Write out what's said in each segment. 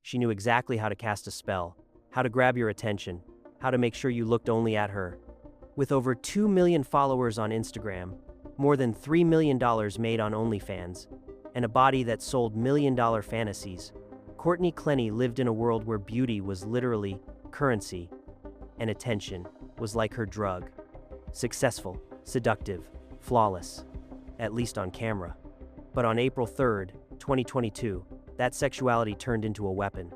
She knew exactly how to cast a spell, how to grab your attention, how to make sure you looked only at her. With over 2 million followers on Instagram, more than $3 million made on OnlyFans, and a body that sold million-dollar fantasies, Courtney Clenny lived in a world where beauty was literally currency, and attention was like her drug. Successful, seductive, flawless, at least on camera. But on April 3rd, 2022, that sexuality turned into a weapon.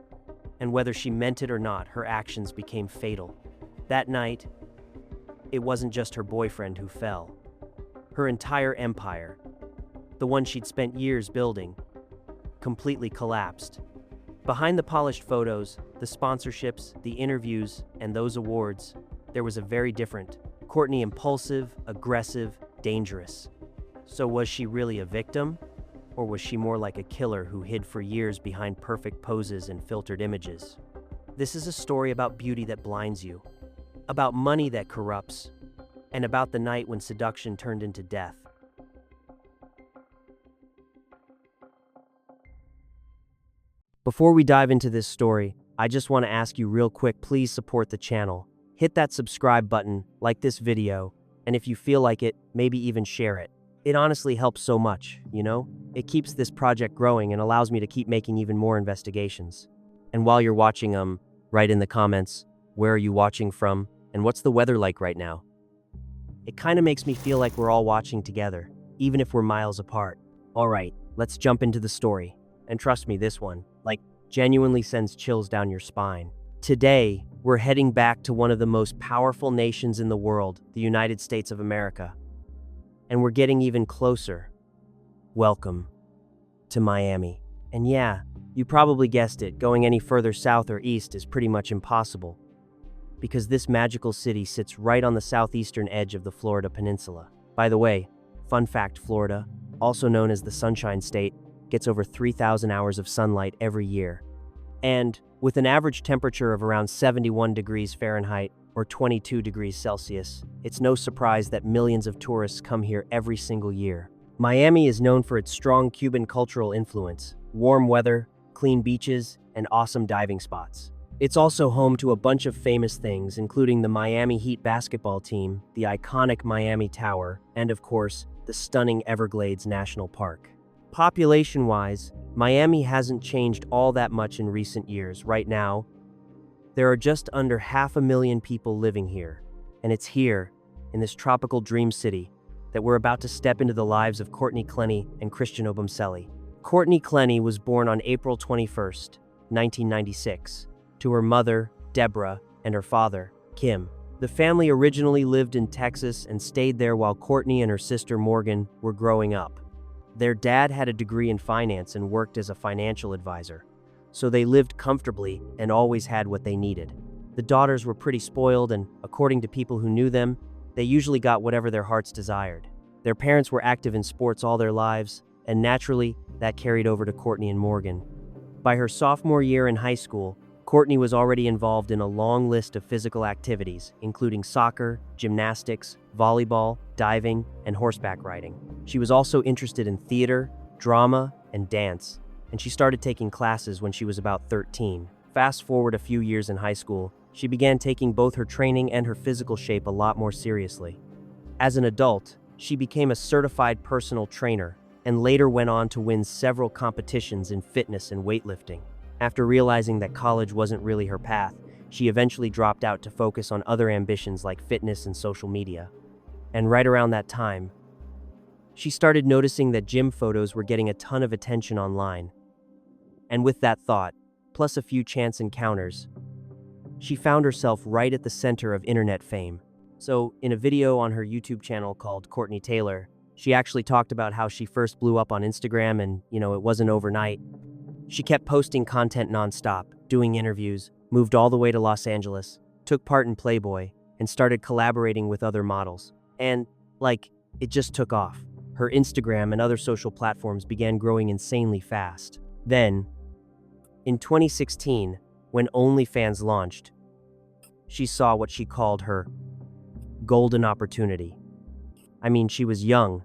And whether she meant it or not, her actions became fatal. That night, it wasn't just her boyfriend who fell. Her entire empire, the one she'd spent years building, completely collapsed. Behind the polished photos, the sponsorships, the interviews, and those awards, there was a very different Courtney: impulsive, aggressive, dangerous. So was she really a victim? Or was she more like a killer who hid for years behind perfect poses and filtered images? This is a story about beauty that blinds you, about money that corrupts, and about the night when seduction turned into death. Before we dive into this story, I just want to ask you real quick, please support the channel. Hit that subscribe button, like this video, and if you feel like it, maybe even share it. It honestly helps so much, you know? It keeps this project growing and allows me to keep making even more investigations. And while you're watching, write in the comments, where are you watching from, and what's the weather like right now? It kind of makes me feel like we're all watching together, even if we're miles apart. Alright, let's jump into the story. And trust me, this one, genuinely sends chills down your spine. Today, we're heading back to one of the most powerful nations in the world, the United States of America. And we're getting even closer. Welcome to Miami. And yeah, you probably guessed it, going any further south or east is pretty much impossible, because this magical city sits right on the southeastern edge of the Florida Peninsula. By the way, fun fact, Florida, also known as the Sunshine State, gets over 3,000 hours of sunlight every year. And with an average temperature of around 71 degrees Fahrenheit or 22 degrees Celsius, it's no surprise that millions of tourists come here every single year. Miami is known for its strong Cuban cultural influence, warm weather, clean beaches, and awesome diving spots. It's also home to a bunch of famous things, including the Miami Heat basketball team, the iconic Miami Tower, and of course, the stunning Everglades National Park. Population-wise, Miami hasn't changed all that much in recent years. Right now, there are just under 500,000 people living here, and it's here, in this tropical dream city, that we're about to step into the lives of Courtney Clenny and Christian Obumseli. Courtney Clenny was born on April 21st, 1996, to her mother, Deborah, and her father, Kim. The family originally lived in Texas and stayed there while Courtney and her sister Morgan were growing up. Their dad had a degree in finance and worked as a financial advisor, so they lived comfortably and always had what they needed. The daughters were pretty spoiled, and according to people who knew them, they usually got whatever their hearts desired. Their parents were active in sports all their lives, and naturally, that carried over to Courtney and Morgan. By her sophomore year in high school, Courtney was already involved in a long list of physical activities, including soccer, gymnastics, volleyball, diving, and horseback riding. She was also interested in theater, drama, and dance, and she started taking classes when she was about 13. Fast forward a few years in high school, she began taking both her training and her physical shape a lot more seriously. As an adult, she became a certified personal trainer and later went on to win several competitions in fitness and weightlifting. After realizing that college wasn't really her path, she eventually dropped out to focus on other ambitions like fitness and social media. And right around that time, she started noticing that gym photos were getting a ton of attention online. And with that thought, plus a few chance encounters, she found herself right at the center of internet fame. So, in a video on her YouTube channel called Courtney Taylor, she actually talked about how she first blew up on Instagram and, it wasn't overnight. She kept posting content nonstop, doing interviews, moved all the way to Los Angeles, took part in Playboy, and started collaborating with other models. And, it just took off. Her Instagram and other social platforms began growing insanely fast. Then, in 2016, when OnlyFans launched, she saw what she called her golden opportunity. I mean, she was young,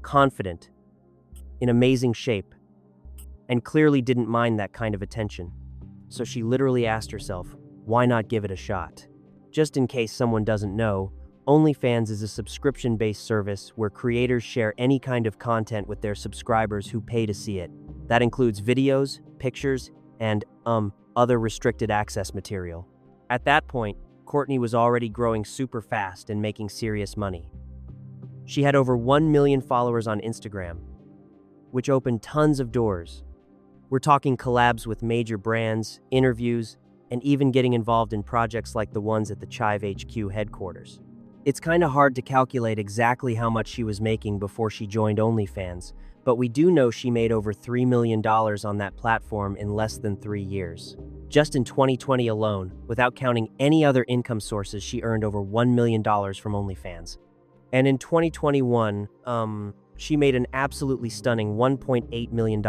confident, in amazing shape, and clearly didn't mind that kind of attention. so she literally asked herself, why not give it a shot? Just in case someone doesn't know, OnlyFans is a subscription-based service where creators share any kind of content with their subscribers who pay to see it. That includes videos, pictures, and, other restricted access material. At that point, Courtney was already growing super fast and making serious money. She had over 1 million followers on Instagram, which opened tons of doors. We're talking collabs with major brands, interviews, and even getting involved in projects like the ones at the Chive HQ headquarters. It's kinda hard to calculate exactly how much she was making before she joined OnlyFans, but we do know she made over $3 million on that platform in less than 3 years. Just in 2020 alone, without counting any other income sources, she earned over $1 million from OnlyFans. And in 2021, she made an absolutely stunning $1.8 million.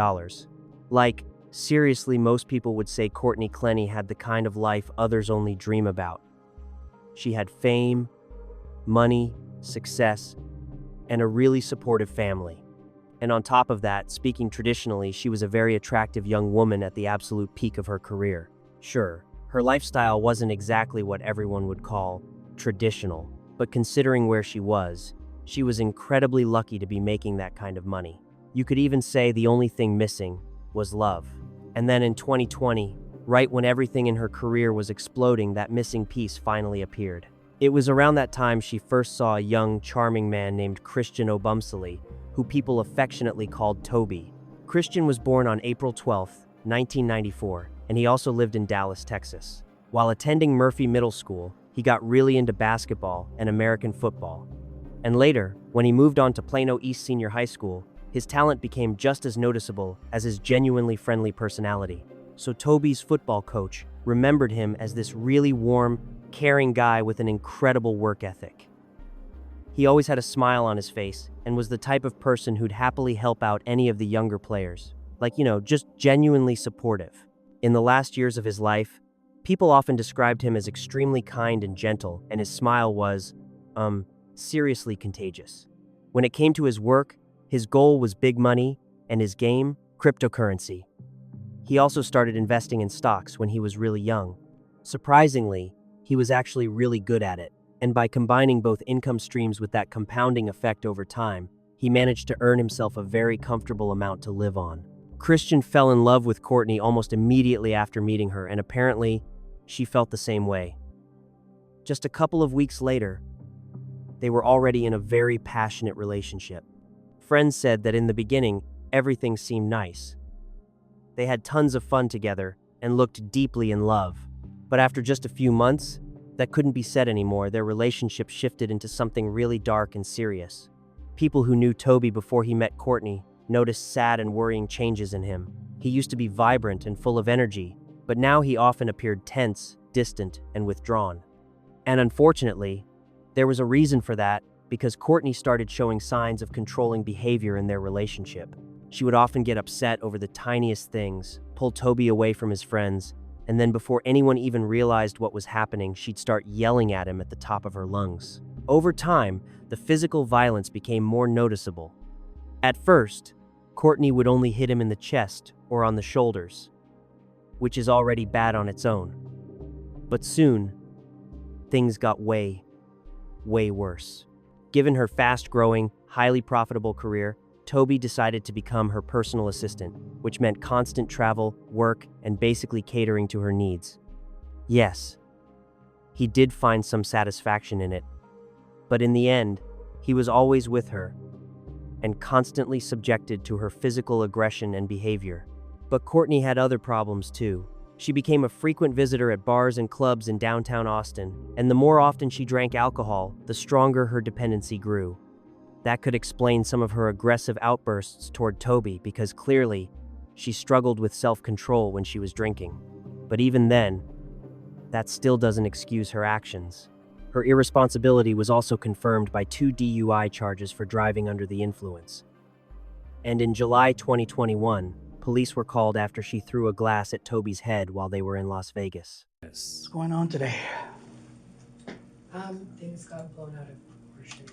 Like, seriously, most people would say Courtney Clenny had the kind of life others only dream about. She had fame, money, success, and a really supportive family. And on top of that, speaking traditionally, she was a very attractive young woman at the absolute peak of her career. Sure, her lifestyle wasn't exactly what everyone would call traditional, but considering where she was incredibly lucky to be making that kind of money. You could even say the only thing missing was love. And then in 2020, right when everything in her career was exploding, that missing piece finally appeared. It was around that time she first saw a young, charming man named Christian Obumsely, who people affectionately called Toby. Christian was born on April 12, 1994, and he also lived in Dallas, Texas. While attending Murphy Middle School, he got really into basketball and American football. And later, when he moved on to Plano East Senior High School, his talent became just as noticeable as his genuinely friendly personality. So Toby's football coach remembered him as this really warm, caring guy with an incredible work ethic. He always had a smile on his face and was the type of person who'd happily help out any of the younger players. Just genuinely supportive. In the last years of his life, people often described him as extremely kind and gentle, and his smile was, seriously contagious. When it came to his work, his goal was big money, and his game, cryptocurrency. He also started investing in stocks when he was really young. Surprisingly, he was actually really good at it, and by combining both income streams with that compounding effect over time, he managed to earn himself a very comfortable amount to live on. Christian fell in love with Courtney almost immediately after meeting her, and apparently, she felt the same way. Just a couple of weeks later, they were already in a very passionate relationship. Friends said that in the beginning, everything seemed nice. They had tons of fun together and looked deeply in love. But after just a few months, that couldn't be said anymore. Their relationship shifted into something really dark and serious. People who knew Toby before he met Courtney noticed sad and worrying changes in him. He used to be vibrant and full of energy, but now he often appeared tense, distant, and withdrawn. And unfortunately, there was a reason for that, because Courtney started showing signs of controlling behavior in their relationship. She would often get upset over the tiniest things, pull Toby away from his friends, and then before anyone even realized what was happening, she'd start yelling at him at the top of her lungs. Over time, the physical violence became more noticeable. At first, Courtney would only hit him in the chest or on the shoulders, which is already bad on its own. But soon, things got way worse. Given her fast-growing, highly profitable career, Toby decided to become her personal assistant, which meant constant travel, work, and basically catering to her needs. Yes, he did find some satisfaction in it, but in the end, he was always with her and constantly subjected to her physical aggression and behavior. But Courtney had other problems too. She became a frequent visitor at bars and clubs in downtown Austin, and the more often she drank alcohol, the stronger her dependency grew. That could explain some of her aggressive outbursts toward Toby, because clearly, she struggled with self-control when she was drinking. But even then, that still doesn't excuse her actions. Her irresponsibility was also confirmed by 2 DUI charges for driving under the influence. And in July 2021, police were called after she threw a glass at Toby's head while they were in Las Vegas. What's going on today? Things got blown out of proportion,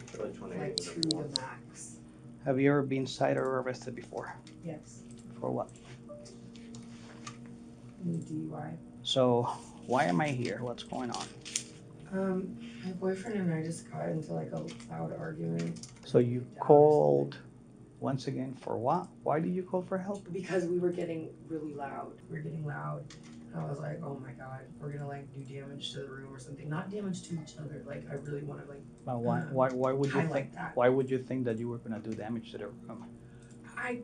like to the max. Have you ever been cited or arrested before? Yes. For what? DUI. So, why am I here? What's going on? My boyfriend and I just got into like a loud argument. So you called once again for what? Why did you call for help? Because we were getting really loud. We were getting loud. And I was like, oh my God, we're gonna like do damage to the room or something. Not damage to each other. Like I really wanna like But why would you highlight think that. why would you think that you were gonna do damage to the room? I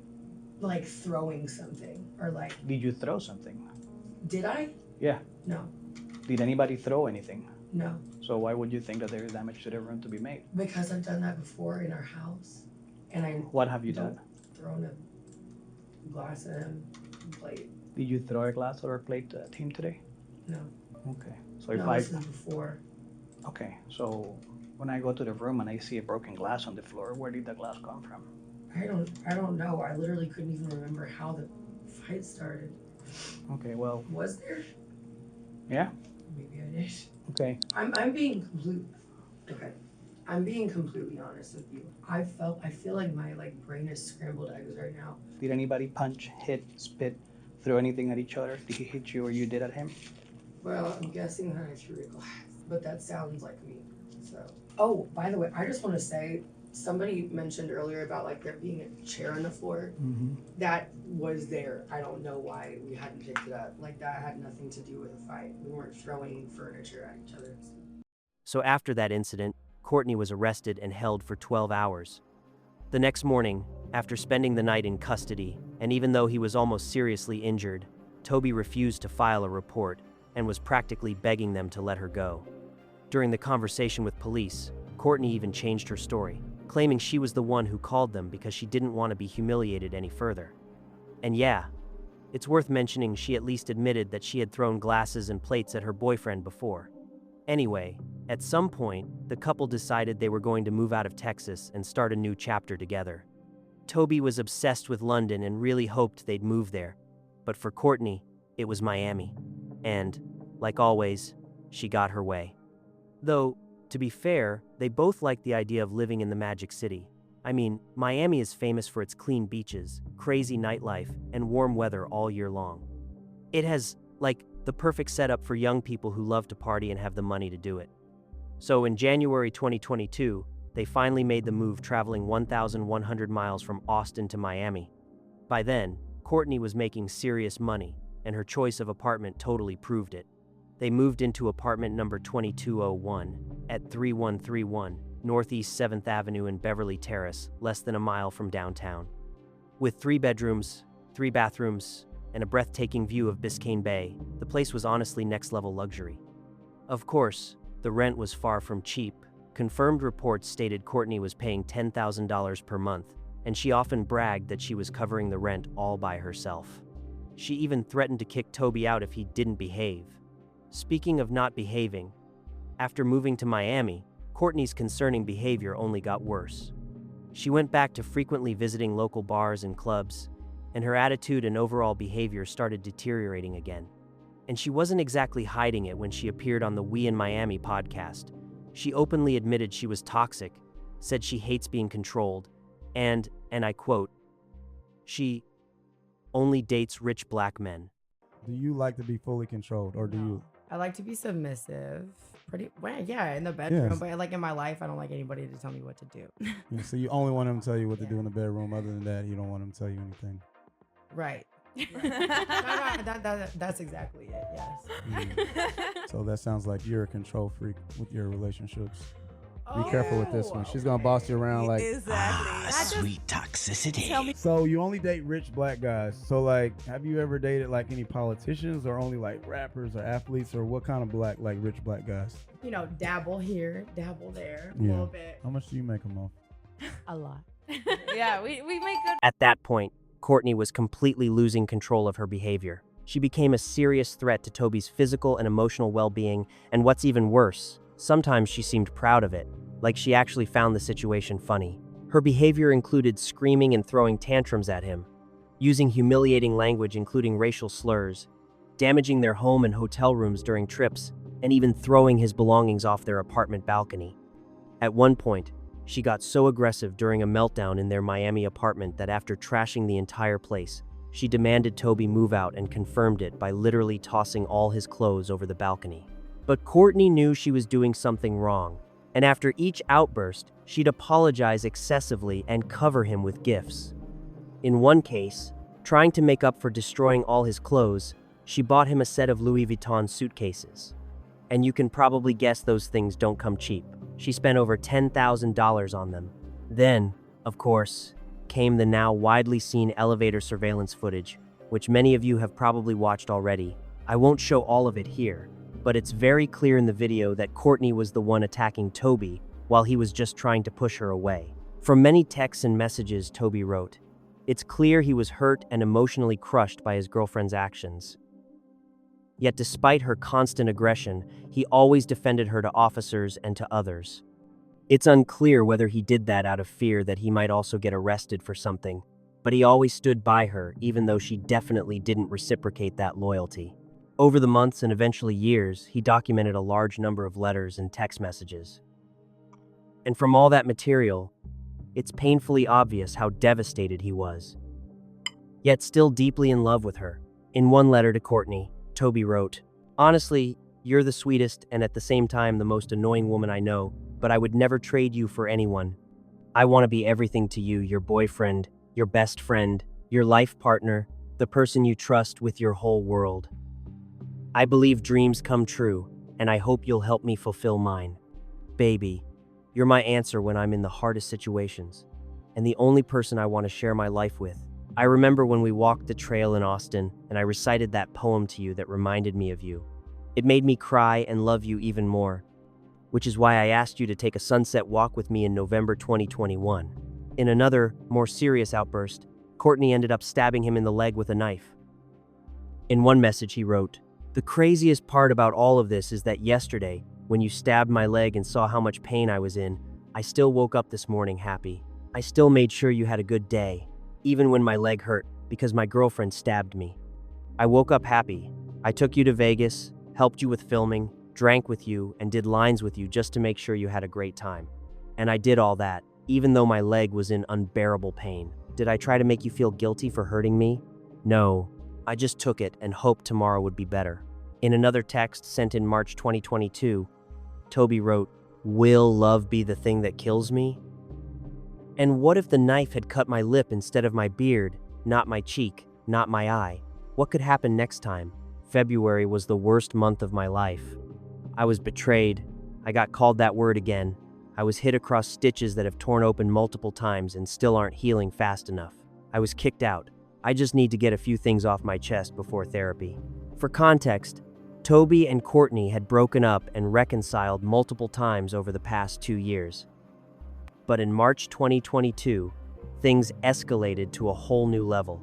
like throwing something or like, Did you throw something? did I? Yeah. No, Did anybody throw anything? no. So why would you think that there is damage to the room to be made? Because I've done that before in our house. And I What have you done? thrown a glass at him, plate. Did you throw a glass or a plate at him today? No. Okay. So if No, this is before. Okay, so when I go to the room and I see a broken glass on the floor, where did the glass come from? I don't know. I literally couldn't even remember how the fight started. Okay, well, Was there? yeah, Maybe I did. okay. I'm being completely honest with you. I feel like my brain is scrambled eggs right now. Did anybody punch, hit, spit, throw anything at each other? Did he hit you or you did at him? Well, I'm guessing that I threw a glass, but that sounds like me. So, oh, by the way, I just want to say somebody mentioned earlier about there being a chair on the floor. Mm-hmm. That was there. I don't know why we hadn't picked it up. That had nothing to do with the fight. We weren't throwing furniture at each other. So after that incident, Courtney was arrested and held for 12 hours. The next morning, after spending the night in custody, and even though he was almost seriously injured, Toby refused to file a report and was practically begging them to let her go. During the conversation with police, Courtney even changed her story, claiming she was the one who called them because she didn't want to be humiliated any further. And yeah, it's worth mentioning she at least admitted that she had thrown glasses and plates at her boyfriend before. Anyway, at some point, the couple decided they were going to move out of Texas and start a new chapter together. Toby was obsessed with London and really hoped they'd move there. But for Courtney, it was Miami. And, like always, she got her way. Though, to be fair, they both liked the idea of living in the Magic City. I mean, Miami is famous for its clean beaches, crazy nightlife, and warm weather all year long. It has, the perfect setup for young people who love to party and have the money to do it. So in January 2022, they finally made the move, traveling 1,100 miles from Austin to Miami. By then, Courtney was making serious money, and her choice of apartment totally proved it. They moved into apartment number 2201 at 3131 Northeast 7th Avenue in Beverly Terrace, less than a mile from downtown. With 3 bedrooms, 3 bathrooms, and a breathtaking view of Biscayne Bay, the place was honestly next-level luxury. Of course, the rent was far from cheap. Confirmed reports stated Courtney was paying $10,000 per month, and she often bragged that she was covering the rent all by herself. She even threatened to kick Toby out if he didn't behave. Speaking of not behaving, after moving to Miami, Courtney's concerning behavior only got worse. She went back to frequently visiting local bars and clubs, and her attitude and overall behavior started deteriorating again. And she wasn't exactly hiding it when she appeared on the We in Miami podcast. She openly admitted she was toxic, said she hates being controlled, and I quote, she only dates rich black men. Do you like to be fully controlled, or do you? I like to be submissive. Yeah, in the bedroom, Yes. but in my life, I don't like anybody to tell me what to do. Yeah, so you only want him to tell you what to Yeah. do in the bedroom. Other than that, you don't want him to tell you anything. Right. That's exactly it. Yes. So that sounds like you're a control freak with your relationships. Be careful with this one. She's gonna boss you around like. Exactly. Sweet toxicity. Tell me. So you only date rich black guys. So have you ever dated any politicians or only rappers or athletes, or what kind of rich black guys? Dabble here, dabble there, a Yeah. little bit. How much do you make them off? A lot. Yeah, we make good. At that point, Courtney was completely losing control of her behavior. She became a serious threat to Toby's physical and emotional well-being, and what's even worse, sometimes she seemed proud of it, like she actually found the situation funny. Her behavior included screaming and throwing tantrums at him, using humiliating language including racial slurs, damaging their home and hotel rooms during trips, and even throwing his belongings off their apartment balcony. At one point, she got so aggressive during a meltdown in their Miami apartment that after trashing the entire place, she demanded Toby move out and confirmed it by literally tossing all his clothes over the balcony. But Courtney knew she was doing something wrong, and after each outburst, she'd apologize excessively and cover him with gifts. In one case, trying to make up for destroying all his clothes, she bought him a set of Louis Vuitton suitcases. And you can probably guess those things don't come cheap. She spent over $10,000 on them. Then, of course, came the now widely seen elevator surveillance footage, which many of you have probably watched already. I won't show all of it here, but it's very clear in the video that Courtney was the one attacking Toby while he was just trying to push her away. From many texts and messages Toby wrote, it's clear he was hurt and emotionally crushed by his girlfriend's actions. Yet despite her constant aggression, he always defended her to officers and to others. It's unclear whether he did that out of fear that he might also get arrested for something, but he always stood by her even though she definitely didn't reciprocate that loyalty. Over the months and eventually years, he documented a large number of letters and text messages. And from all that material, it's painfully obvious how devastated he was. Yet still deeply in love with her. In one letter to Courtney, Toby wrote, "Honestly, you're the sweetest and at the same time the most annoying woman I know, but I would never trade you for anyone. I want to be everything to you, your boyfriend, your best friend, your life partner, the person you trust with your whole world. I believe dreams come true, and I hope you'll help me fulfill mine. Baby, you're my answer when I'm in the hardest situations, and the only person I want to share my life with. I remember when we walked the trail in Austin, and I recited that poem to you that reminded me of you. It made me cry and love you even more, which is why I asked you to take a sunset walk with me in November 2021. In another, more serious outburst, Courtney ended up stabbing him in the leg with a knife. In one message he wrote, "The craziest part about all of this is that yesterday, when you stabbed my leg and saw how much pain I was in, I still woke up this morning happy. I still made sure you had a good day, even when my leg hurt, because my girlfriend stabbed me. I woke up happy. I took you to Vegas, helped you with filming, drank with you, and did lines with you just to make sure you had a great time. And I did all that, even though my leg was in unbearable pain. Did I try to make you feel guilty for hurting me? No, I just took it and hoped tomorrow would be better." In another text sent in March 2022, Toby wrote, "Will love be the thing that kills me? And what if the knife had cut my lip instead of my beard, not my cheek, not my eye? What could happen next time? February was the worst month of my life. I was betrayed. I got called that word again. I was hit across stitches that have torn open multiple times and still aren't healing fast enough. I was kicked out. I just need to get a few things off my chest before therapy." For context, Toby and Courtney had broken up and reconciled multiple times over the past 2 years. But in March 2022, things escalated to a whole new level.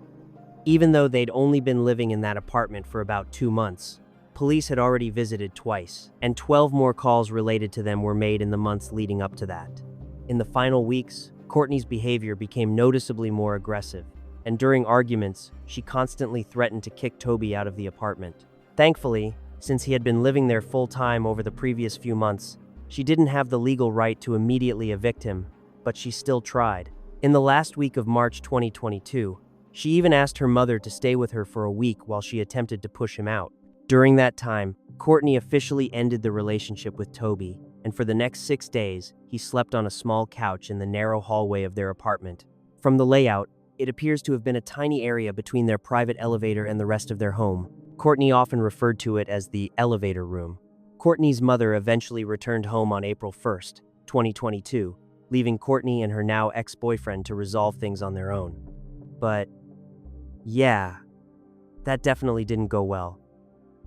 Even though they'd only been living in that apartment for about 2 months, police had already visited twice, and 12 more calls related to them were made in the months leading up to that. In the final weeks, Courtney's behavior became noticeably more aggressive, and during arguments, she constantly threatened to kick Toby out of the apartment. Thankfully, since he had been living there full-time over the previous few months, she didn't have the legal right to immediately evict him, but she still tried. In the last week of March 2022, she even asked her mother to stay with her for a week while she attempted to push him out. During that time, Courtney officially ended the relationship with Toby, and for the next 6 days, he slept on a small couch in the narrow hallway of their apartment. From the layout, it appears to have been a tiny area between their private elevator and the rest of their home. Courtney often referred to it as the elevator room. Courtney's mother eventually returned home on April 1st, 2022, leaving Courtney and her now ex-boyfriend to resolve things on their own. But yeah, that definitely didn't go well.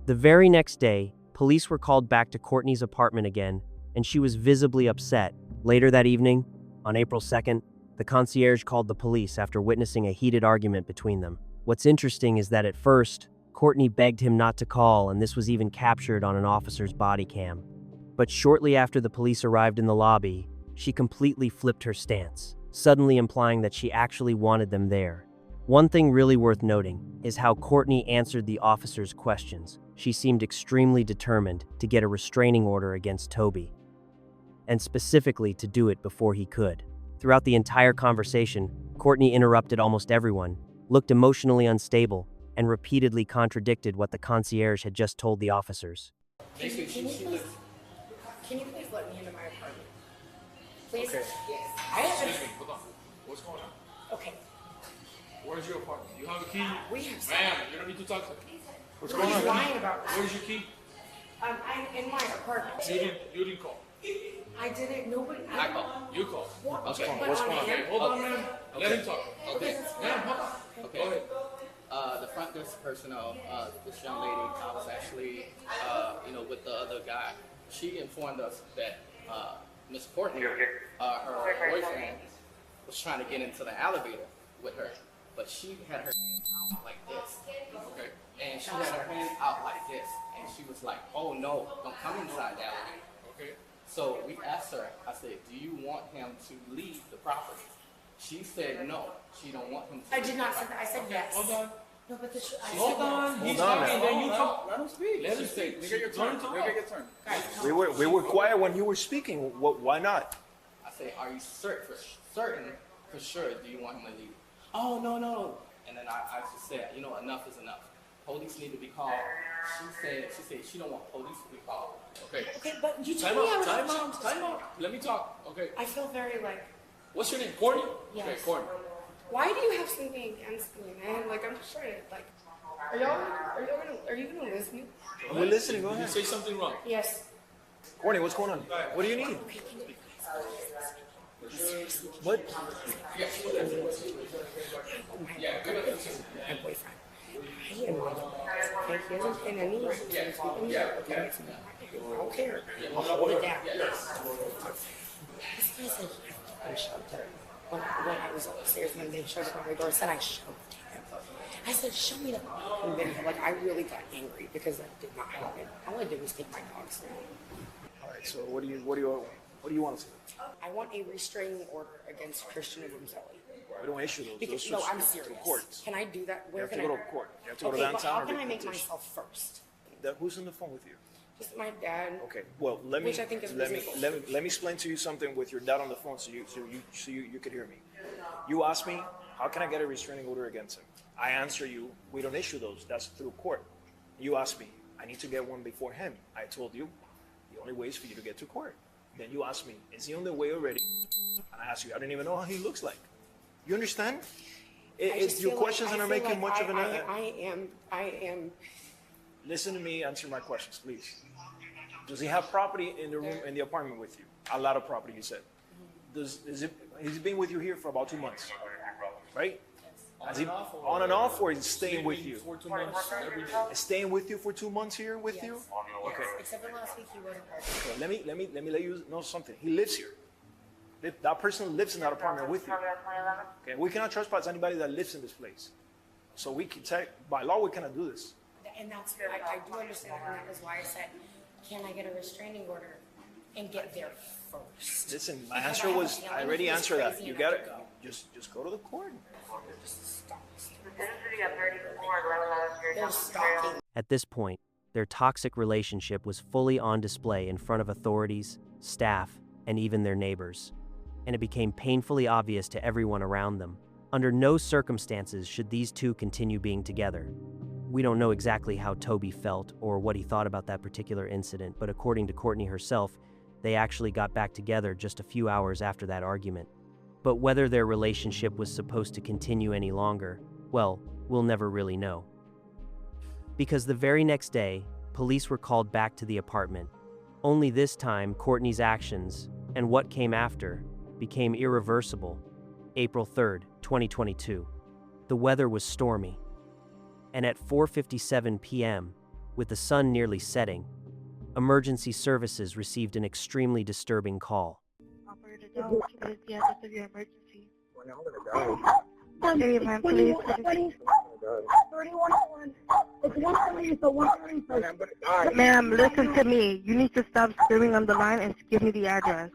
The very next day, police were called back to Courtney's apartment again, and she was visibly upset. Later that evening, on April 2nd, the concierge called the police after witnessing a heated argument between them. What's interesting is that at first, Courtney begged him not to call, and this was even captured on an officer's body cam. But shortly after the police arrived in the lobby, she completely flipped her stance, suddenly implying that she actually wanted them there. One thing really worth noting is how Courtney answered the officer's questions. She seemed extremely determined to get a restraining order against Toby, and specifically to do it before he could. Throughout the entire conversation, Courtney interrupted almost everyone, looked emotionally unstable, and repeatedly contradicted what the concierge had just told the officers. Can you please let me into my apartment? Please? Okay. Yes. I haven't. Excuse me, hold on. What's going on? Okay. Where's your apartment? You have a key? We have. Ma'am, you don't need to talk to me. What's What going are on? you lying about? Where's your key? I'm in my apartment. You didn't call. I didn't. Nobody. I called. You called. What? What's Okay, going on? but What's on going on? him? Okay, hold on, ma'am. Let him talk. Okay. Ma'am, hold on. Okay. Go ahead. The front desk personnel, this young lady, I was actually, with the other guy. She informed us that Miss Courtney, her boyfriend, was trying to get into the elevator with her, but she had her hands out like this. Okay. And she had her hands out like this, and she was like, "Oh no, don't come inside the elevator." Okay. So we asked her, I said, "Do you want him to leave the property?" She said no, she don't want him to. I did not say that. I said yes. Hold on. No, but the Hold on. He's talking, then you talk. Let him speak. Let him speak. Nigga, your turn. Nigga, your turn. We were quiet when you were speaking. Why not? I say, "Are you certain for sure, do you want him to leave?" "Oh, no. And then I just said, enough is enough. Police need to be called." She said she don't want police to be called. Okay. Okay, but you Time told me I out. was Time out. Let me talk. Okay. I feel very like. What's your name? Courtney? Yes. Okay, Courtney. Why do you have something against me, man? Like I'm just trying to like. Are you gonna listen? We're listening. Go Did you ahead. say something wrong? Yes. Courtney, what's going on? What do you need? Okay, can you What? my boyfriend. He and my okay, he hasn't been any okay, I don't care. I'll hold it down. This guy said I shoved her. When I was upstairs when they showed up on my door, I said I shoved him. I said, show me the fucking video. Like I really got angry because that did not happen. All I did was take my dogs. All right. So what do you want to say? I want a restraining order against Christian Gonzalez. We don't issue those. Because Those no, are I'm to serious. courts. Can I do that? You Where have to can go I? to court. You have to go Okay, to but downtown. how can I make petition. myself first? Who's on the phone with you? Just my dad. Okay. Well, let me Which I think is let me reasonable. let me explain to you something with your dad on the phone, so you could hear me. You asked me, how can I get a restraining order against him? I answer you, we don't issue those. That's through court. You asked me, I need to get one before him. I told you, the only way is for you to get to court. Then you asked me, is he on the way already? And I asked you, I don't even know how he looks like. You understand? It's your questions that are making much of an. I am. Listen to me. Answer my questions, please. Does he have property in the room in the apartment with you? A lot of property, you said. He's been with you here for about 2 months, right? Has he on and off, or is he staying with you? For 2 months every day. Staying with you for 2 months here with you? Okay. Except for last week, he wasn't. Okay, let me let you know something. He lives here. That person lives in that apartment with you. Okay, we cannot trespass anybody that lives in this place. So we can by law we cannot do this. And that's I do understand that, and that is why I said, can I get a restraining order and get there first? Listen, my Because answer I have a was feeling I already he's answered that. crazy You enough got to it. go. Just go to the court. They're stalking. At this point, their toxic relationship was fully on display in front of authorities, staff, and even their neighbors. And it became painfully obvious to everyone around them. Under no circumstances should these two continue being together. We don't know exactly how Toby felt or what he thought about that particular incident, but according to Courtney herself, they actually got back together just a few hours after that argument. But whether their relationship was supposed to continue any longer, well, we'll never really know. Because the very next day, police were called back to the apartment. Only this time, Courtney's actions, and what came after, became irreversible. April 3rd, 2022. The weather was stormy. And at 4:57 p.m., with the sun nearly setting, emergency services received an extremely disturbing call. Operator Dog, what is the address of your emergency? Okay, ma'am, please. 3101. It's 130, so 130. Ma'am, listen to me. You need to stop screaming on the line and give me the address.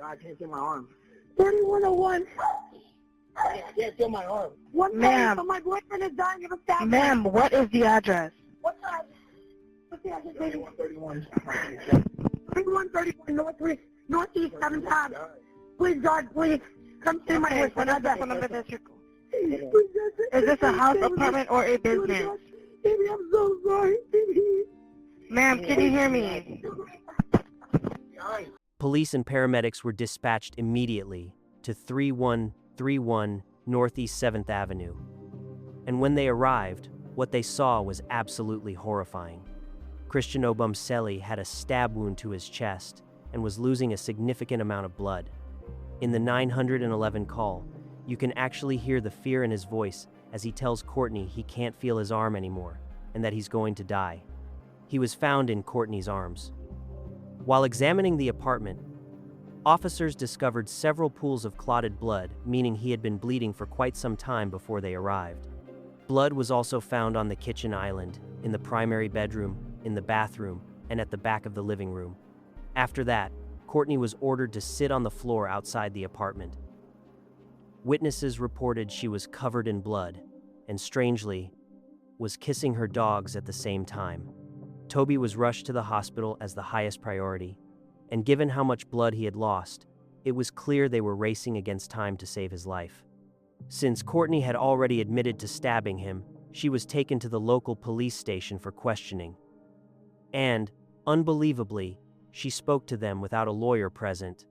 I can't feel my arm. 3101. I can't feel my arm. Ma'am. So my boyfriend is dying of a stab. Ma'am, what is the address? What's that? What's the address? 3131. 3131 Northeast 7th Ave. Please, God, please. Come see my boyfriend. What is the phone number that you're Is this a house, apartment, or a business? Baby, I'm so sorry, baby. Ma'am, can you hear me? Police and paramedics were dispatched immediately to 3131 Northeast 7th Avenue. And when they arrived, what they saw was absolutely horrifying. Christian Obumseli had a stab wound to his chest and was losing a significant amount of blood. In the 911 call, you can actually hear the fear in his voice as he tells Courtney he can't feel his arm anymore and that he's going to die. He was found in Courtney's arms. While examining the apartment, officers discovered several pools of clotted blood, meaning he had been bleeding for quite some time before they arrived. Blood was also found on the kitchen island, in the primary bedroom, in the bathroom, and at the back of the living room. After that, Courtney was ordered to sit on the floor outside the apartment. Witnesses reported she was covered in blood, and strangely, was kissing her dogs at the same time. Toby was rushed to the hospital as the highest priority, and given how much blood he had lost, it was clear they were racing against time to save his life. Since Courtney had already admitted to stabbing him, she was taken to the local police station for questioning. And, unbelievably, she spoke to them without a lawyer present.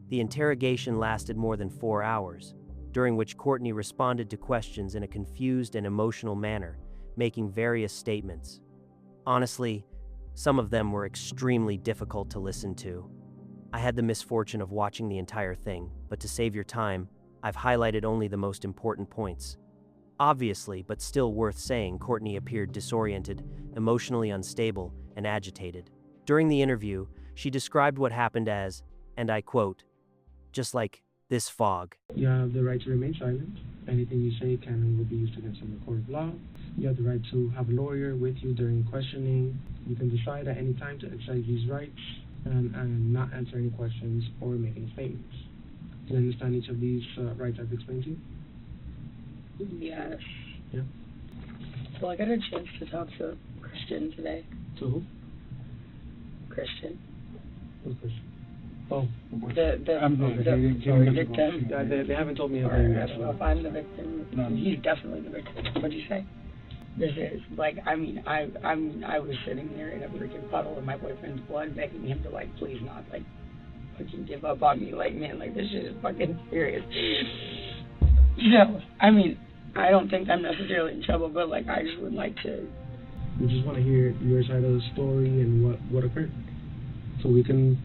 The interrogation lasted more than 4 hours, during which Courtney responded to questions in a confused and emotional manner, making various statements. Honestly, some of them were extremely difficult to listen to. I had the misfortune of watching the entire thing, but to save your time, I've highlighted only the most important points. Obviously, but still worth saying, Courtney appeared disoriented, emotionally unstable, and agitated. During the interview, she described what happened as, and I quote, just like this fog. You have the right to remain silent. Anything you say can and will be used against you in the court of law. You have the right to have a lawyer with you during questioning. You can decide at any time to exercise these rights and not answer any questions or make any statements. Do you understand each of these rights I've explained to you? Yes. Yeah. So I got a chance to talk to Christian today. To who? Christian. Who's Christian? Oh, The victim. They haven't told me Or anything. I don't know if I'm the victim. No. He's definitely the victim. What'd you say? This is like, I was sitting there in a freaking puddle of my boyfriend's blood, begging him to like, please not like fucking give up on me. Like, man, like this shit is fucking serious. So, I don't think I'm necessarily in trouble, but like I just would like to. We just want to hear your side of the story and what occurred, so we can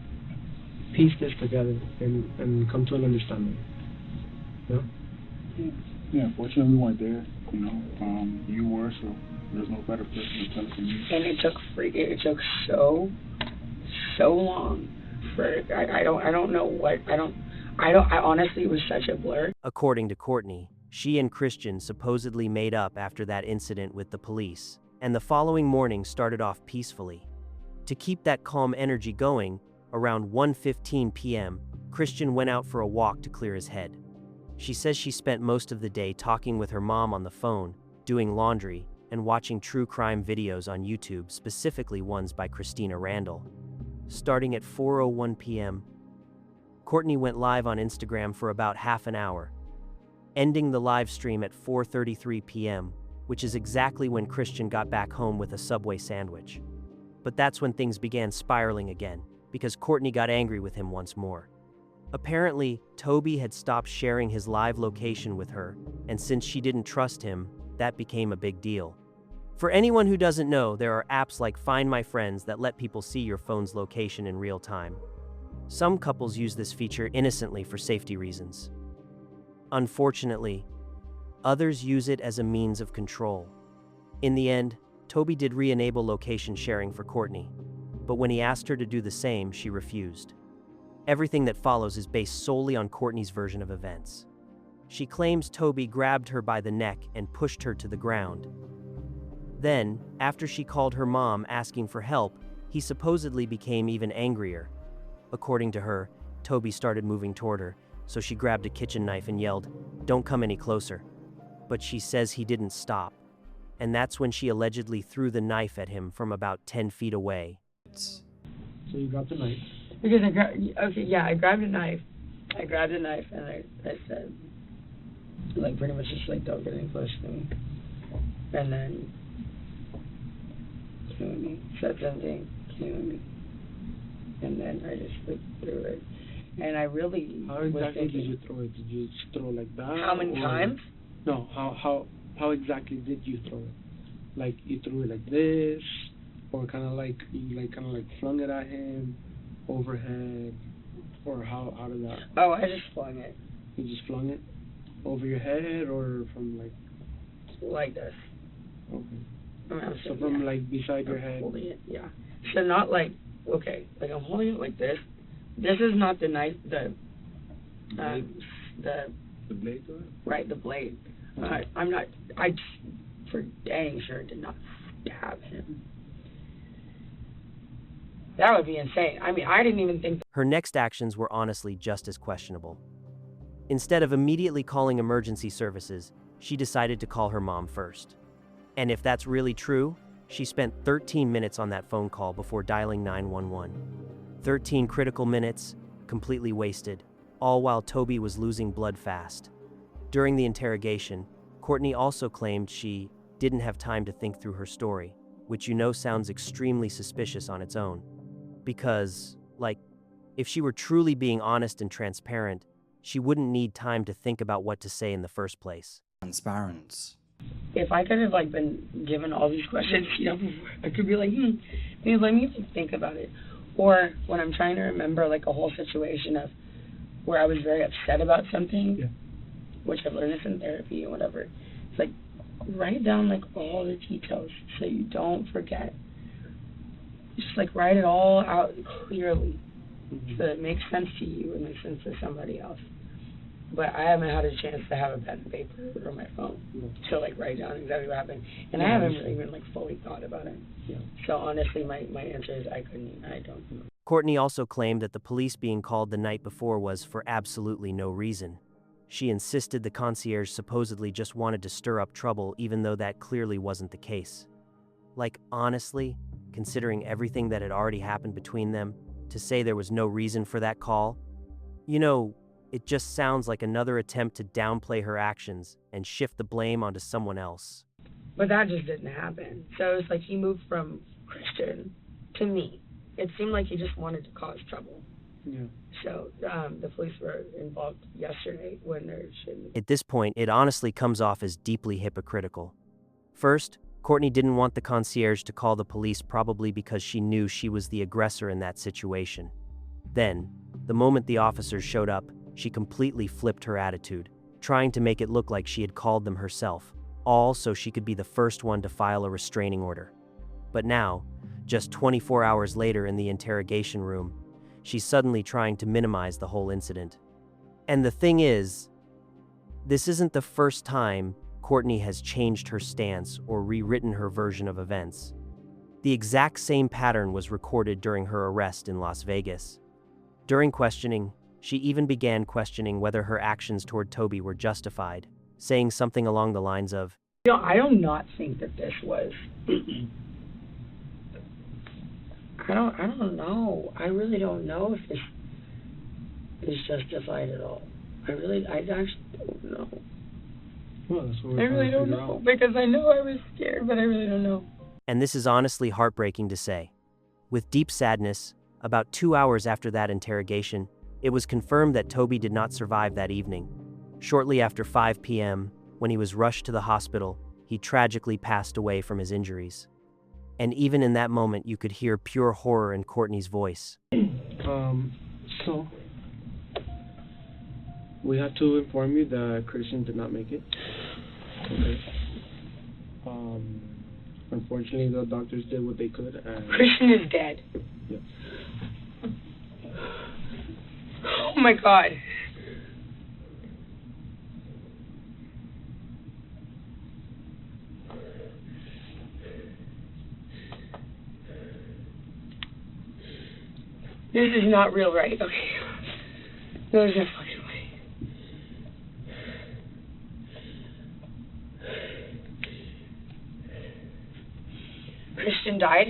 piece this together and come to an understanding. Yeah? Yeah, fortunately we weren't there, you know. You were, so there's no better person to tell it than you. And it took so long for I honestly, it was such a blur. According to Courtney, she and Christian supposedly made up after that incident with the police, and the following morning started off peacefully. To keep that calm energy going, around 1:15 p.m., Christian went out for a walk to clear his head. She says she spent most of the day talking with her mom on the phone, doing laundry, and watching true crime videos on YouTube, specifically ones by Christina Randall. Starting at 4:01 p.m., Courtney went live on Instagram for about half an hour, ending the live stream at 4:33 p.m., which is exactly when Christian got back home with a Subway sandwich. But that's when things began spiraling again, because Courtney got angry with him once more. Apparently, Toby had stopped sharing his live location with her, and since she didn't trust him, that became a big deal. For anyone who doesn't know, there are apps like Find My Friends that let people see your phone's location in real time. Some couples use this feature innocently for safety reasons. Unfortunately, others use it as a means of control. In the end, Toby did re-enable location sharing for Courtney, but when he asked her to do the same, she refused. Everything that follows is based solely on Courtney's version of events. She claims Toby grabbed her by the neck and pushed her to the ground. Then, after she called her mom asking for help, he supposedly became even angrier. According to her, Toby started moving toward her, so she grabbed a kitchen knife and yelled, "Don't come any closer." But she says he didn't stop, and that's when she allegedly threw the knife at him from about 10 feet away. So you got the knife? Because I grabbed a knife. I grabbed a knife and I said, like pretty much just like don't get any close to me. And then came with me, said something, came with me. And then I just like threw it. And I really How exactly did you throw it? Did you just throw like that? How many times? No, how exactly did you throw it? Like you threw it like this, or kind of like you flung it at him, overhead, or how did that? Oh, I just flung it. You just flung it over your head, or from like this. Okay. I mean, So from like beside your head. Holding it, yeah. So not like like I'm holding it like this. This is not the knife, the blade to it? Right, the blade. Okay. I for dang sure did not stab him. That would be insane. I mean, I didn't even think. Her next actions were honestly just as questionable. Instead of immediately calling emergency services, she decided to call her mom first. And if that's really true, she spent 13 minutes on that phone call before dialing 911. 13 critical minutes, completely wasted, all while Toby was losing blood fast. During the interrogation, Courtney also claimed she didn't have time to think through her story, which sounds extremely suspicious on its own. Because, if she were truly being honest and transparent, she wouldn't need time to think about what to say in the first place. Transparent. If I could have been given all these questions, before, I could be like, maybe let me think about it. Or when I'm trying to remember a whole situation of where I was very upset about something, which I've learned this in therapy and whatever. It's write down all the details so you don't forget. Just write it all out clearly, so it makes sense to you and makes sense to somebody else. But I haven't had a chance to have a pen and paper or my phone to write down exactly what happened, and I haven't really even fully thought about it. So honestly, my answer is I don't know. Courtney also claimed that the police being called the night before was for absolutely no reason. She insisted the concierge supposedly just wanted to stir up trouble, even though that clearly wasn't the case. Honestly, considering everything that had already happened between them, to say there was no reason for that call, it just sounds like another attempt to downplay her actions and shift the blame onto someone else. But that just didn't happen. So it's he moved from Christian to me. It seemed like he just wanted to cause trouble. Yeah. So the police were involved yesterday when there shouldn't. At this point, it honestly comes off as deeply hypocritical. First, Courtney didn't want the concierge to call the police, probably because she knew she was the aggressor in that situation. Then, the moment the officers showed up, she completely flipped her attitude, trying to make it look like she had called them herself, all so she could be the first one to file a restraining order. But now, just 24 hours later in the interrogation room, she's suddenly trying to minimize the whole incident. And the thing is, this isn't the first time Courtney has changed her stance or rewritten her version of events. The exact same pattern was recorded during her arrest in Las Vegas. During questioning, she even began questioning whether her actions toward Toby were justified, saying something along the lines of, I do not think that this was. I don't know. I really don't know if this is justified at all. I actually don't know. Well, that's what I really don't know, because I know I was scared, but I really don't know. And this is honestly heartbreaking to say. With deep sadness, about 2 hours after that interrogation, it was confirmed that Toby did not survive that evening. Shortly after 5 p.m., when he was rushed to the hospital, he tragically passed away from his injuries. And even in that moment, you could hear pure horror in Courtney's voice. So, we have to inform you that Christian did not make it. Okay. Unfortunately, the doctors did what they could. And Christian is dead. Yes. Oh my God. This is not real, right? Okay. There's no fucking way. Christian died?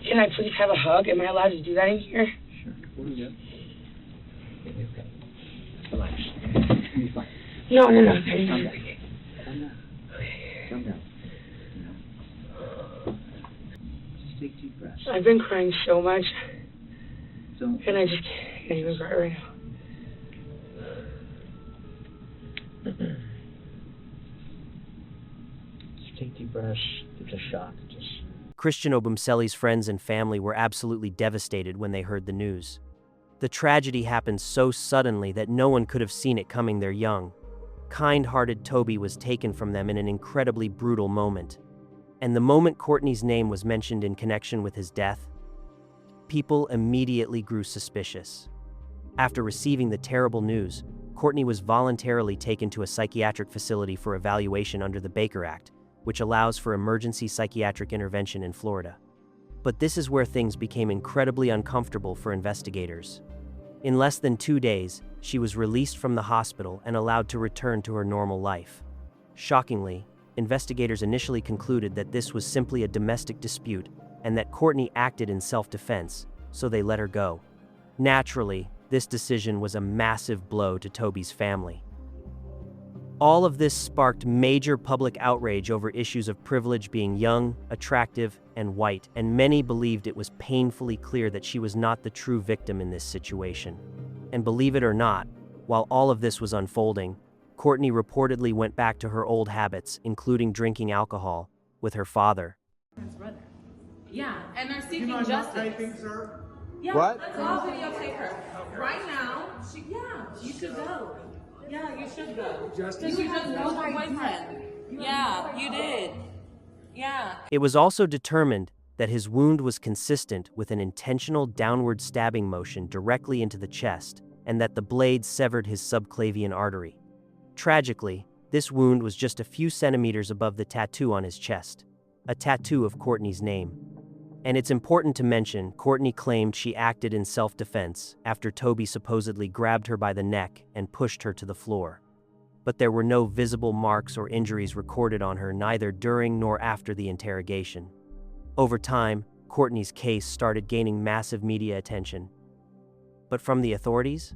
Can I please have a hug? Am I allowed to do that in here? Sure. Yeah. Everything's fine. No. Calm down. Calm down. Calm down. Just take deep breaths. I've been crying so much, Don't. and I just can't even cry right now. Just take deep breaths. It's a shock. Just. Christian Obumseli's friends and family were absolutely devastated when they heard the news. The tragedy happened so suddenly that no one could have seen it coming. Their young, kind-hearted Toby was taken from them in an incredibly brutal moment. And the moment Courtney's name was mentioned in connection with his death, people immediately grew suspicious. After receiving the terrible news, Courtney was voluntarily taken to a psychiatric facility for evaluation under the Baker Act, which allows for emergency psychiatric intervention in Florida. But this is where things became incredibly uncomfortable for investigators. In less than 2 days, she was released from the hospital and allowed to return to her normal life. Shockingly, investigators initially concluded that this was simply a domestic dispute and that Courtney acted in self-defense, so they let her go. Naturally, this decision was a massive blow to Toby's family. All of this sparked major public outrage over issues of privilege, being young, attractive, and white, and many believed it was painfully clear that she was not the true victim in this situation. And believe it or not, while all of this was unfolding, Courtney reportedly went back to her old habits, including drinking alcohol, with her father. Yeah, and they're seeking justice. sir? Yeah, What? let's all videotape her. Right now, you should go. Yeah, you should go. Because you just killed her boyfriend. Yeah, you did. Yeah. It was also determined that his wound was consistent with an intentional downward stabbing motion directly into the chest, and that the blade severed his subclavian artery. Tragically, this wound was just a few centimeters above the tattoo on his chest, a tattoo of Courtney's name. And it's important to mention, Courtney claimed she acted in self-defense after Toby supposedly grabbed her by the neck and pushed her to the floor. But there were no visible marks or injuries recorded on her neither during nor after the interrogation. Over time, Courtney's case started gaining massive media attention. But from the authorities,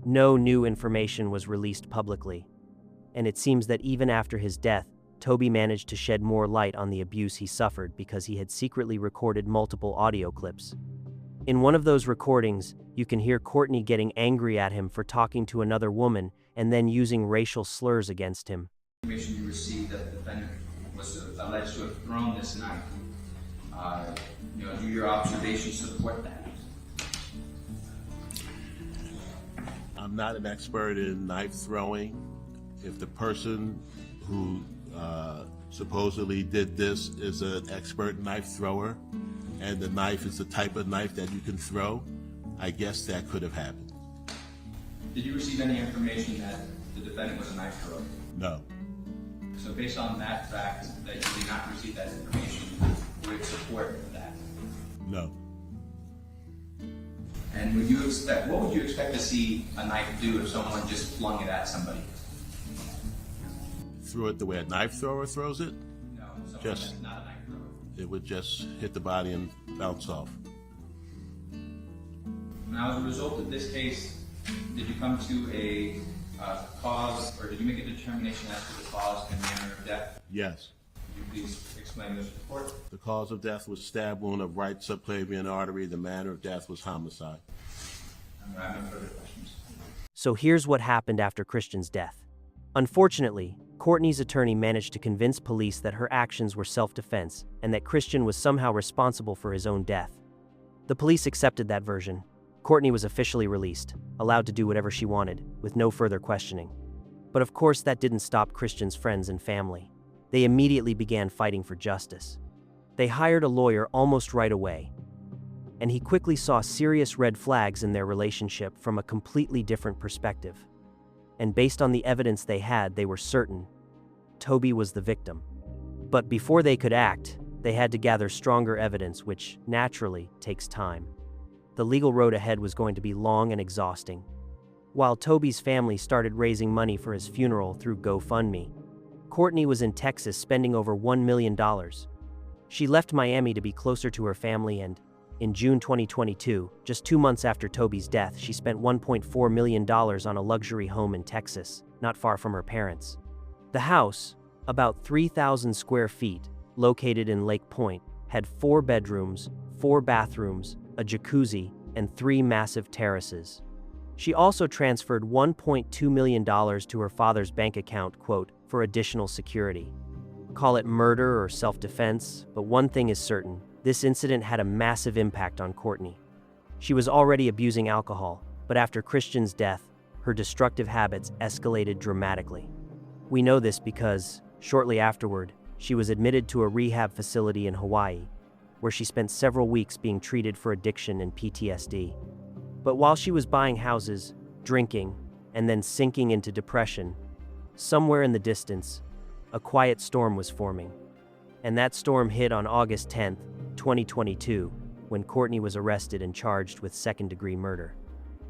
no new information was released publicly. And it seems that even after his death, Toby managed to shed more light on the abuse he suffered because he had secretly recorded multiple audio clips. In one of those recordings, you can hear Courtney getting angry at him for talking to another woman and then using racial slurs against him. Information you received that the defendant was alleged to have thrown this knife. Do your observations support that? I'm not an expert in knife throwing. If the person who supposedly did this is an expert knife thrower, and the knife is the type of knife that you can throw, I guess that could have happened. Did you receive any information that the defendant was a knife thrower? No. So based on that fact that you did not receive that information, would it support that? No. And what would you expect to see a knife do if someone just flung it at somebody? Threw it the way a knife thrower throws it? No, someone Just, that's not a knife thrower. it would just hit the body and bounce off. Now, as a result of this case, did you come to a cause, or did you make a determination as to the cause and manner of death? Yes. Could you please explain this report? The cause of death was stab wound of right subclavian artery. The manner of death was homicide. I have no further questions. So here's what happened after Christian's death. Unfortunately, Courtney's attorney managed to convince police that her actions were self-defense and that Christian was somehow responsible for his own death. The police accepted that version. Courtney was officially released, allowed to do whatever she wanted, with no further questioning. But of course, that didn't stop Christian's friends and family. They immediately began fighting for justice. They hired a lawyer almost right away, and he quickly saw serious red flags in their relationship from a completely different perspective. And based on the evidence they had, they were certain Toby was the victim. But before they could act, they had to gather stronger evidence, which naturally takes time. The legal road ahead was going to be long and exhausting. While Toby's family started raising money for his funeral through GoFundMe, Courtney was in Texas spending over $1 million. She left Miami to be closer to her family and In June 2022, just 2 months after Toby's death, she spent $1.4 million on a luxury home in Texas, not far from her parents. The house, about 3,000 square feet, located in Lake Point, had 4 bedrooms, 4 bathrooms, a jacuzzi, and 3 massive terraces. She also transferred $1.2 million to her father's bank account, quote, for additional security. Call it murder or self-defense, but one thing is certain: this incident had a massive impact on Courtney. She was already abusing alcohol, but after Christian's death, her destructive habits escalated dramatically. We know this because, shortly afterward, she was admitted to a rehab facility in Hawaii, where she spent several weeks being treated for addiction and PTSD. But while she was buying houses, drinking, and then sinking into depression, somewhere in the distance, a quiet storm was forming. And that storm hit on August 10, 2022, when Courtney was arrested and charged with second-degree murder.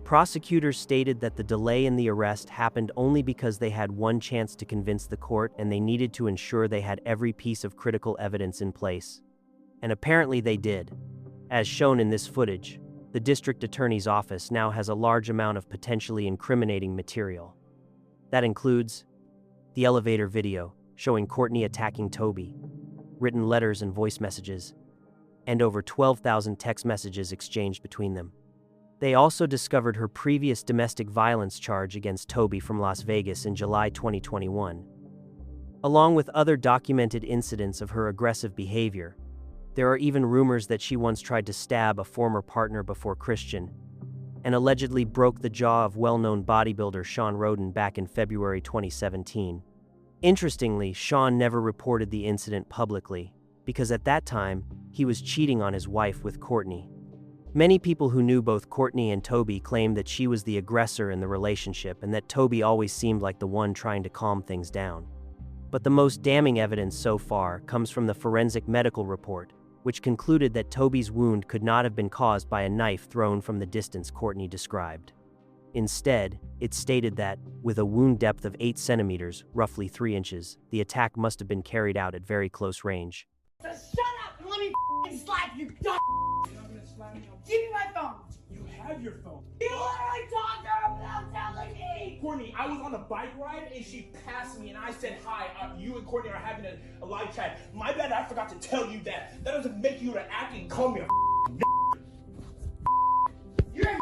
Prosecutors stated that the delay in the arrest happened only because they had one chance to convince the court and they needed to ensure they had every piece of critical evidence in place. And apparently they did. As shown in this footage, the district attorney's office now has a large amount of potentially incriminating material. That includes the elevator video showing Courtney attacking Toby, written letters and voice messages, and over 12,000 text messages exchanged between them. They also discovered her previous domestic violence charge against Toby from Las Vegas in July 2021. Along with other documented incidents of her aggressive behavior, there are even rumors that she once tried to stab a former partner before Christian, and allegedly broke the jaw of well-known bodybuilder Sean Roden back in February 2017. Interestingly, Sean never reported the incident publicly, because at that time, he was cheating on his wife with Courtney. Many people who knew both Courtney and Toby claimed that she was the aggressor in the relationship and that Toby always seemed like the one trying to calm things down. But the most damning evidence so far comes from the forensic medical report, which concluded that Toby's wound could not have been caused by a knife thrown from the distance Courtney described. Instead, it stated that, with a wound depth of 8 centimeters, roughly 3 inches, the attack must have been carried out at very close range. So shut up and let me slap you, dumb. You're not gonna slap me. Give me my phone. You have your phone. You literally talked to her without telling me. Courtney, I was on a bike ride and she passed me and I said hi. You and Courtney are having a live chat. My bad, I forgot to tell you that. That doesn't make you to act and call me a You're a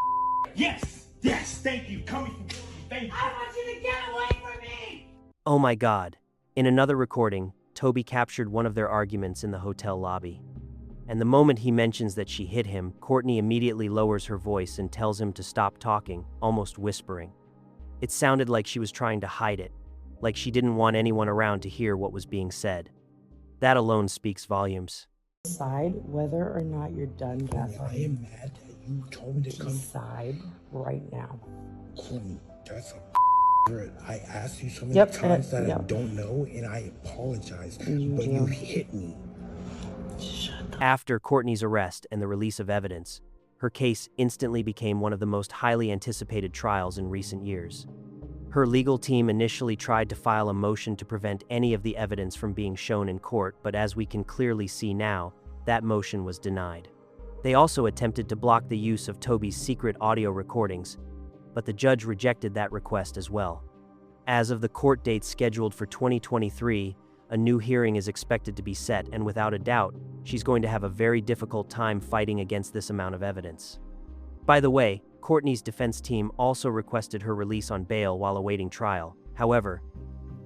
Yes, yes, thank you. Coming from thank you. I want you to get away from me. Oh my God. In another recording, Toby captured one of their arguments in the hotel lobby. And the moment he mentions that she hit him, Courtney immediately lowers her voice and tells him to stop talking, almost whispering. It sounded like she was trying to hide it, like she didn't want anyone around to hear what was being said. That alone speaks volumes. Decide whether or not you're done gaslighting. I am mad that you told me to come. Decide right now. Courtney, that's a word. I asked you so many times that I don't know, and I apologize, but you hit me. After Courtney's arrest and the release of evidence, her case instantly became one of the most highly anticipated trials in recent years. Her legal team initially tried to file a motion to prevent any of the evidence from being shown in court, but as we can clearly see now, that motion was denied. They also attempted to block the use of Toby's secret audio recordings, but the judge rejected that request as well. As of the court date scheduled for 2023, a new hearing is expected to be set, and without a doubt, she's going to have a very difficult time fighting against this amount of evidence. By the way, Courtney's defense team also requested her release on bail while awaiting trial. However,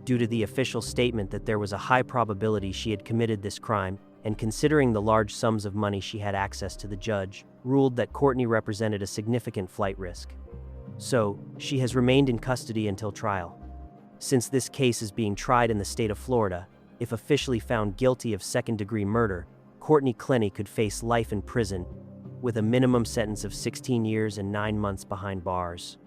due to the official statement that there was a high probability she had committed this crime, and considering the large sums of money she had access to, the judge ruled that Courtney represented a significant flight risk. So, she has remained in custody until trial. Since this case is being tried in the state of Florida, if officially found guilty of second-degree murder, Courtney Clenny could face life in prison, with a minimum sentence of 16 years and 9 months behind bars.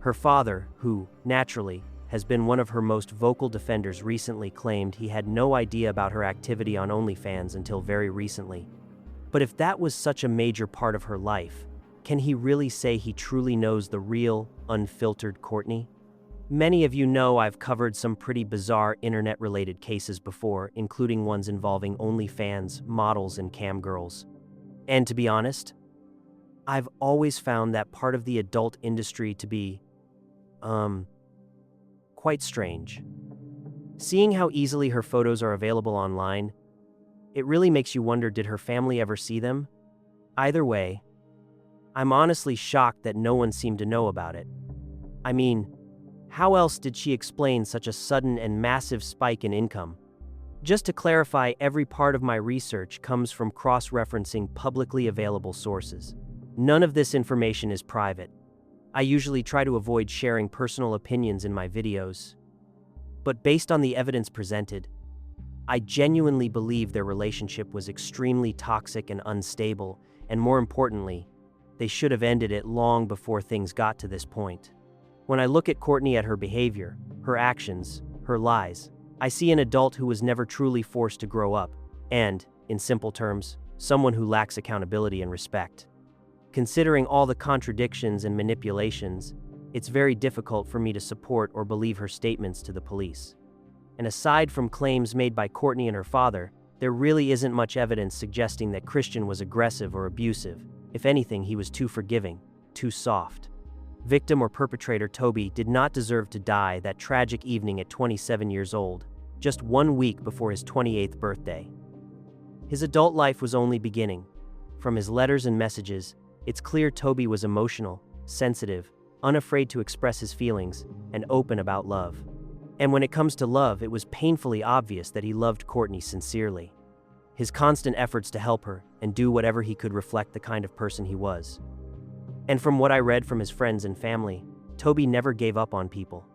Her father, who, naturally, has been one of her most vocal defenders, recently claimed he had no idea about her activity on OnlyFans until very recently. But if that was such a major part of her life, can he really say he truly knows the real, unfiltered Courtney? Many of you know I've covered some pretty bizarre internet-related cases before, including ones involving OnlyFans, models, and cam girls. And to be honest, I've always found that part of the adult industry to be, quite strange. Seeing how easily her photos are available online, it really makes you wonder, did her family ever see them? Either way, I'm honestly shocked that no one seemed to know about it. I mean, how else did she explain such a sudden and massive spike in income? Just to clarify, every part of my research comes from cross-referencing publicly available sources. None of this information is private. I usually try to avoid sharing personal opinions in my videos. But based on the evidence presented, I genuinely believe their relationship was extremely toxic and unstable, and more importantly, they should have ended it long before things got to this point. When I look at Courtney, at her behavior, her actions, her lies, I see an adult who was never truly forced to grow up, and, in simple terms, someone who lacks accountability and respect. Considering all the contradictions and manipulations, it's very difficult for me to support or believe her statements to the police. And aside from claims made by Courtney and her father, there really isn't much evidence suggesting that Christian was aggressive or abusive. If anything, he was too forgiving, too soft. Victim or perpetrator Toby did not deserve to die that tragic evening at 27 years old, just 1 week before his 28th birthday. His adult life was only beginning. From his letters and messages, it's clear Toby was emotional, sensitive, unafraid to express his feelings, and open about love. And when it comes to love, it was painfully obvious that he loved Courtney sincerely. His constant efforts to help her and do whatever he could reflect the kind of person he was. And from what I read from his friends and family, Toby never gave up on people.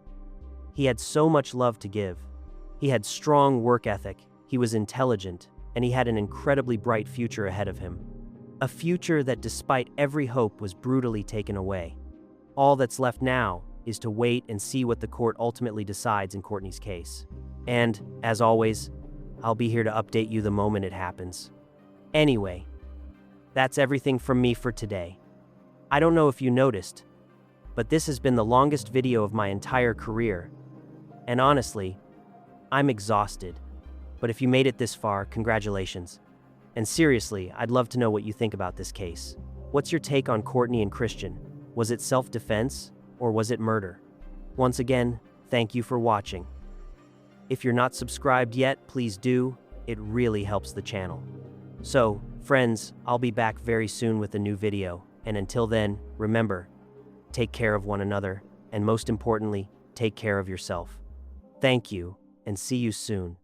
He had so much love to give. He had strong work ethic, he was intelligent, and he had an incredibly bright future ahead of him. A future that, despite every hope, was brutally taken away. All that's left now is to wait and see what the court ultimately decides in Courtney's case. And, as always, I'll be here to update you the moment it happens. Anyway, that's everything from me for today. I don't know if you noticed, but this has been the longest video of my entire career. And honestly, I'm exhausted. But if you made it this far, congratulations. And seriously, I'd love to know what you think about this case. What's your take on Courtney and Christian? Was it self-defense, or was it murder? Once again, thank you for watching. If you're not subscribed yet, please do. It really helps the channel. So, friends, I'll be back very soon with a new video. And until then, remember, take care of one another, and most importantly, take care of yourself. Thank you, and see you soon.